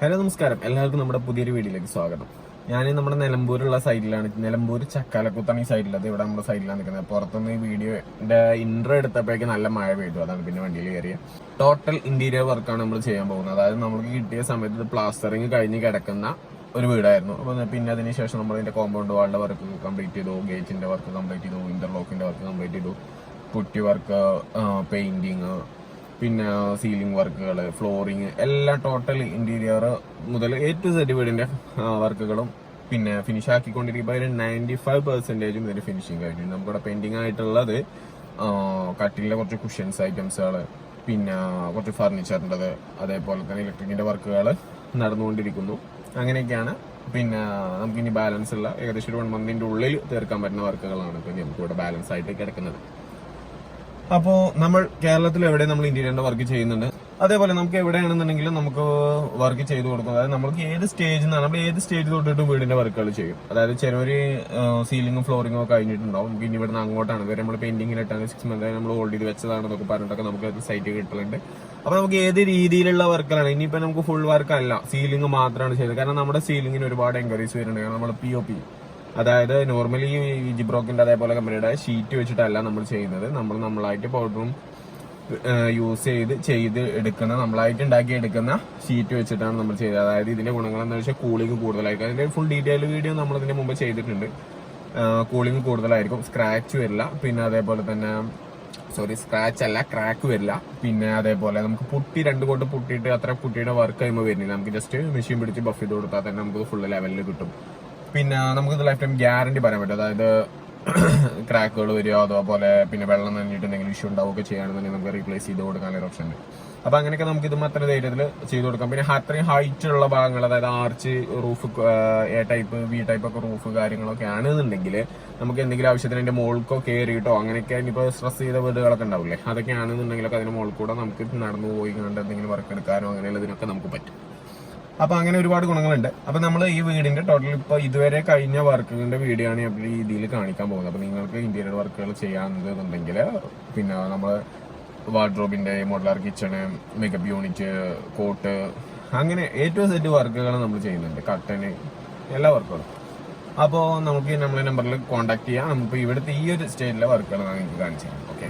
Hello നമസ്കാരം, എല്ലാവർക്കും നമ്മുടെ പുതിയൊരു വീഡിയോയിലേക്ക് സ്വാഗതം. ഞാൻ നമ്മുടെ നിലമ്പൂരുള്ള സൈഡിലാണ്. നിലമ്പൂർ ചക്കാലക്കുത്താണ് ഈ സൈഡിലത്. ഇവിടെ നമ്മുടെ സൈഡിലാണ് നിൽക്കുന്നത്. പുറത്തുനിന്ന് ഈ വീഡിയോന്റെ ഇൻട്രോ എടുത്തപ്പോഴേക്ക് നല്ല മഴ പെയ്തു. അതാണ് പിന്നെ വണ്ടിയിൽ കയറിയ ടോട്ടൽ ഇന്റീരിയർ വർക്കാണ് നമ്മൾ ചെയ്യാൻ പോകുന്നത്. അതായത് നമുക്ക് കിട്ടിയ സമയത്ത് പ്ലാസ്റ്ററിങ് കഴിഞ്ഞ് കിടക്കുന്ന ഒരു വീടായിരുന്നു. അപ്പൊ പിന്നെ അതിനുശേഷം നമ്മൾ ഇതിന്റെ കോമ്പൗണ്ട് വാളിന്റെ വർക്ക് കംപ്ലീറ്റ് ചെയ്തു, ഗേറ്റിന്റെ വർക്ക് കംപ്ലീറ്റ് ചെയ്തു, ഇന്റർലോക്കിന്റെ വർക്ക് കംപ്ലീറ്റ് ചെയ്തു, പുട്ടി വർക്ക്, പെയിന്റിങ്, പിന്നെ സീലിംഗ് വർക്കുകൾ, ഫ്ലോറിങ്, എല്ലാം ടോട്ടൽ ഇന്റീരിയർ മുതൽ A to Z വീടിന്റെ വർക്കുകളും പിന്നെ ഫിനിഷ് ആക്കിക്കൊണ്ടിരിക്കുമ്പോൾ ഒരു 95% ഇതിന്റെ ഫിനിഷിങ് കഴിഞ്ഞു. നമുക്കിവിടെ പെയിന്റിംഗ് ആയിട്ടുള്ളത് കട്ടിലിന്റെ കുറച്ച് കുഷ്യൻസ് ഐറ്റംസുകൾ, പിന്നെ കുറച്ച് ഫർണിച്ചറിൻ്റെത്, അതേപോലെ തന്നെ ഇലക്ട്രിക്കിന്റെ വർക്കുകൾ നടന്നുകൊണ്ടിരിക്കുന്നു. അങ്ങനെയൊക്കെയാണ്. പിന്നെ നമുക്കിനി ബാലൻസ് ഉള്ള ഏകദേശം ഒരു 1 മന്തിന്റെ ഉള്ളിൽ തീർക്കാൻ പറ്റുന്ന വർക്കുകളാണ് ഇപ്പൊ നമുക്കിവിടെ ബാലൻസ് ആയിട്ട് കിടക്കുന്നത്. അപ്പോ നമ്മൾ കേരളത്തിൽ എവിടെ നമ്മൾ ഇന്റീരിയറിന്റെ വർക്ക് ചെയ്യുന്നുണ്ട്. അതേപോലെ നമുക്ക് എവിടെയാണെന്നുണ്ടെങ്കിലും നമുക്ക് വർക്ക് ചെയ്തു കൊടുക്കും. അതായത് നമുക്ക് ഏത് സ്റ്റേജിൽ നിന്നാണ്, നമ്മൾ ഏത് സ്റ്റേജ് തൊട്ടിട്ട് വീടിന്റെ വർക്കുകൾ ചെയ്യും. അതായത് ചിലവര് സീലിംഗും ഫ്ലോറിംഗും ഒക്കെ കഴിഞ്ഞിട്ടുണ്ടാവും. നമുക്ക് ഇനി ഇവിടുന്ന് അങ്ങോട്ടാണ് വരെ നമ്മൾ പെയിന്റിങ്ങിലിട്ടാണ് 6 മന്ത് നമ്മൾ ഹോൾഡ് ചെയ്ത് വെച്ചതാണെന്നൊക്കെ പറഞ്ഞിട്ടൊക്കെ നമുക്ക് സൈറ്റ് കിട്ടലുണ്ട്. അപ്പൊ നമുക്ക് ഏത് രീതിയിലുള്ള വർക്കുകളാണ്, ഇനിയിപ്പോ നമുക്ക് ഫുൾ വർക്ക് അല്ല, സീലിംഗ് മാത്രമാണ് ചെയ്തത്. കാരണം നമ്മുടെ സീലിംഗിന് ഒരുപാട് എൻക്വയറീസ് വരുന്നുണ്ട്. കാരണം നമ്മൾ POP, അതായത് നോർമലി ജിബ്രോക്കിന്റെ അതേപോലെ കമ്പനിയുടെ ഷീറ്റ് വെച്ചിട്ടല്ല നമ്മൾ ചെയ്യുന്നത്. നമ്മൾ നമ്മളായിട്ട് പൗഡറും യൂസ് ചെയ്ത് എടുക്കുന്ന, നമ്മളായിട്ട് ഉണ്ടാക്കി എടുക്കുന്ന ഷീറ്റ് വെച്ചിട്ടാണ് നമ്മൾ ചെയ്തത്. അതായത് ഇതിന്റെ ഗുണങ്ങൾ എന്താ വെച്ചാൽ കൂളിംഗ് കൂടുതലായിരിക്കും. അതിന്റെ ഫുൾ ഡീറ്റെയിൽ വീഡിയോ നമ്മൾ ഇതിന്റെ മുമ്പ് ചെയ്തിട്ടുണ്ട്. കൂളിംഗ് കൂടുതലായിരിക്കും, സ്ക്രാച്ച് വരില്ല, പിന്നെ അതേപോലെ തന്നെ സ്ക്രാച്ച് അല്ല, ക്രാക്ക് വരില്ല. പിന്നെ അതേപോലെ നമുക്ക് പുട്ടി 2 കോട്ട് പുട്ടിയിട്ട് അത്ര പുട്ടിയുടെ വർക്ക് കഴിയുമ്പോൾ വരുന്നില്ല. നമുക്ക് ജസ്റ്റ് മെഷീൻ പിടിച്ച് ബഫ് ചെയ്ത് കൊടുത്താൽ തന്നെ നമുക്ക് ഫുൾ ലെവലിൽ കിട്ടും. പിന്നെ നമുക്കിത് ലൈഫ് ടൈം ഗ്യാരണ്ടി പറയാൻ പറ്റും. അതായത് ക്രാക്കുകൾ വരിക, അതേപോലെ പിന്നെ വെള്ളം നനഞ്ഞിട്ടുണ്ടെങ്കിൽ ഇഷ്യൂ ഉണ്ടാവുകയൊക്കെ ചെയ്യുകയാണെന്നുണ്ടെങ്കിൽ നമുക്ക് റീപ്ലേസ് ചെയ്ത് കൊടുക്കാനുള്ള ഒരു ഓപ്ഷൻ ഉണ്ട്. അപ്പൊ അങ്ങനെയൊക്കെ നമുക്ക് ഇതും അത്ര ധൈര്യത്തിൽ ചെയ്ത് കൊടുക്കാം. പിന്നെ അത്രയും ഹൈറ്റ് ഉള്ള ഭാഗങ്ങൾ, അതായത് arch, roof, A type, B type ഒക്കെ റൂഫ് കാര്യങ്ങളൊക്കെ ആണെന്നുണ്ടെങ്കിൽ നമുക്ക് എന്തെങ്കിലും ആവശ്യത്തിന് അതിന്റെ മോൾക്കോ കയറിയിട്ടോ അങ്ങനെയൊക്കെ ഇനിയിപ്പോൾ സ്ട്രെസ് ചെയ്ത വീടുകളൊക്കെ ഉണ്ടാവില്ലേ, അതൊക്കെ ആണെന്നുണ്ടെങ്കിലൊക്കെ അതിന്റെ മോൾ കൂടെ നമുക്ക് നടന്നു പോയി കണ്ട് എന്തെങ്കിലും വർക്ക് എടുക്കാനോ അങ്ങനെയുള്ളതിനൊക്കെ നമുക്ക് പറ്റും. അപ്പൊ അങ്ങനെ ഒരുപാട് ഗുണങ്ങളുണ്ട്. അപ്പൊ നമ്മൾ ഈ വീടിന്റെ ടോട്ടൽ ഇപ്പൊ ഇതുവരെ കഴിഞ്ഞ വർക്കുകളുടെ വീഡിയോ ആണ് ഈ രീതിയിൽ കാണിക്കാൻ പോകുന്നത്. അപ്പൊ നിങ്ങൾക്ക് ഇന്റീരിയർ വർക്കുകൾ ചെയ്യാന്നുണ്ടെങ്കിൽ പിന്നെ നമ്മൾ വാർഡ്രോബിന്റെ, modular kitchen, makeup unit, coat, അങ്ങനെ A to Z വർക്കുകൾ നമ്മൾ ചെയ്യുന്നുണ്ട്. കട്ടന്, എല്ലാ വർക്കുകളും. അപ്പോൾ നമുക്ക് നമ്മളെ നമ്പറിൽ കോൺടാക്ട് ചെയ്യാം. നമുക്ക് ഇവിടുത്തെ ഈ ഒരു സ്റ്റേജിലെ വർക്കുകൾ നിങ്ങൾക്ക് കാണിച്ചു തരാം. ഓക്കെ.